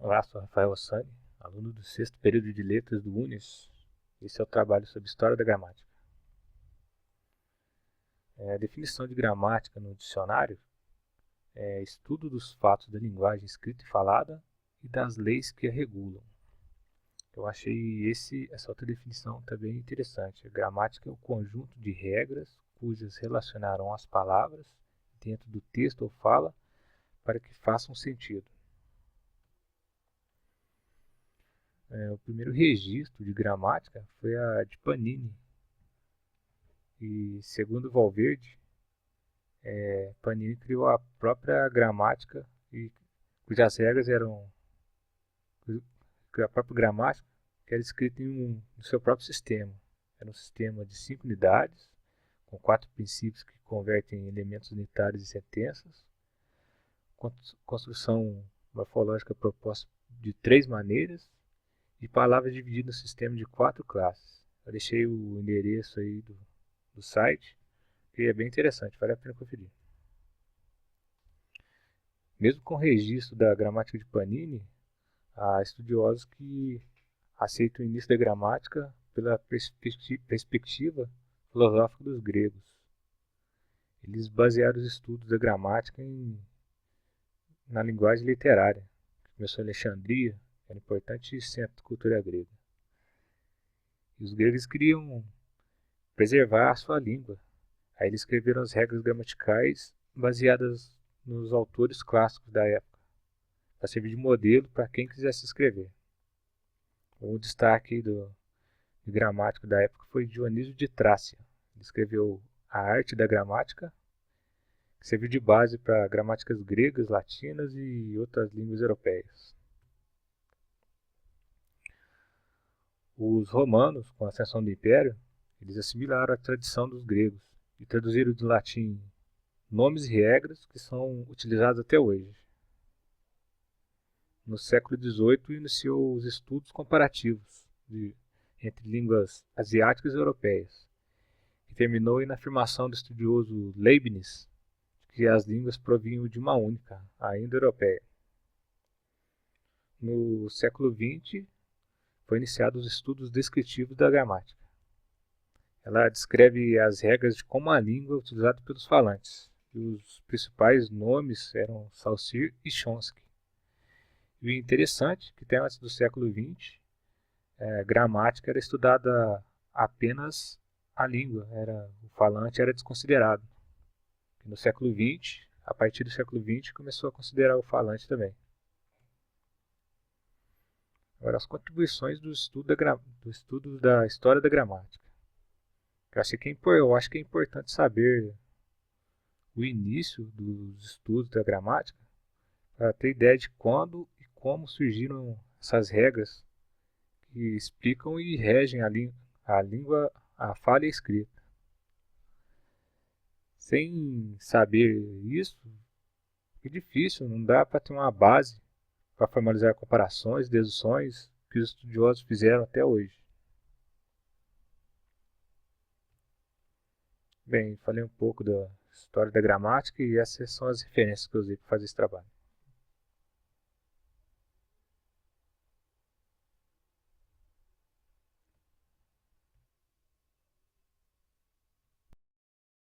Olá, sou Rafael Ossani, aluno do sexto período de Letras do UNES. Esse é o trabalho sobre História da Gramática. A definição de gramática no dicionário é estudo dos fatos da linguagem escrita e falada e das leis que a regulam. Eu achei essa outra definição também interessante. A gramática é o conjunto de regras cujas relacionarão as palavras dentro do texto ou fala para que façam sentido. O primeiro registro de gramática foi a de Panini. E, segundo Valverde, Panini criou a própria gramática, cujas regras eram a própria gramática, que era escrita no seu próprio sistema. Era um sistema de 5 unidades, com 4 princípios que convertem elementos unitários em sentenças, construção morfológica proposta de 3 maneiras, e palavras divididas no sistema de 4 classes. Eu deixei o endereço aí do site, que é bem interessante, vale a pena conferir. Mesmo com o registro da gramática de Panini, há estudiosos que aceitam o início da gramática pela perspectiva filosófica dos gregos. Eles basearam os estudos da gramática na linguagem literária, que começou em Alexandria, que era um importante centro de cultura grega. E os gregos queriam preservar a sua língua. Aí eles escreveram as regras gramaticais baseadas nos autores clássicos da época, para servir de modelo para quem quisesse escrever. O destaque de gramático da época foi Dionísio de Trácia. Ele escreveu A Arte da Gramática, que serviu de base para gramáticas gregas, latinas e outras línguas europeias. Os romanos, com a ascensão do Império, eles assimilaram a tradição dos gregos e traduziram do latim nomes e regras que são utilizados até hoje. No século XVIII, iniciou os estudos comparativos entre línguas asiáticas e europeias, que terminou na afirmação do estudioso Leibniz de que as línguas provinham de uma única, a indo-europeia. No século XX, foi iniciados os estudos descritivos da gramática. Ela descreve as regras de como a língua é utilizada pelos falantes. E os principais nomes eram Saussure e Chomsky. E o interessante é que até antes do século XX, gramática era estudada apenas a língua, o falante era desconsiderado. E no século XX, a partir do século XX, começou a considerar o falante também. Agora, as contribuições do estudo da história da gramática. Eu acho que é importante saber o início dos estudos da gramática para ter ideia de quando e como surgiram essas regras que explicam e regem a língua, a fala e a escrita. Sem saber isso, é difícil, não dá para ter uma base para formalizar comparações, deduções que os estudiosos fizeram até hoje. Bem, falei um pouco da história da gramática e essas são as referências que eu usei para fazer esse trabalho.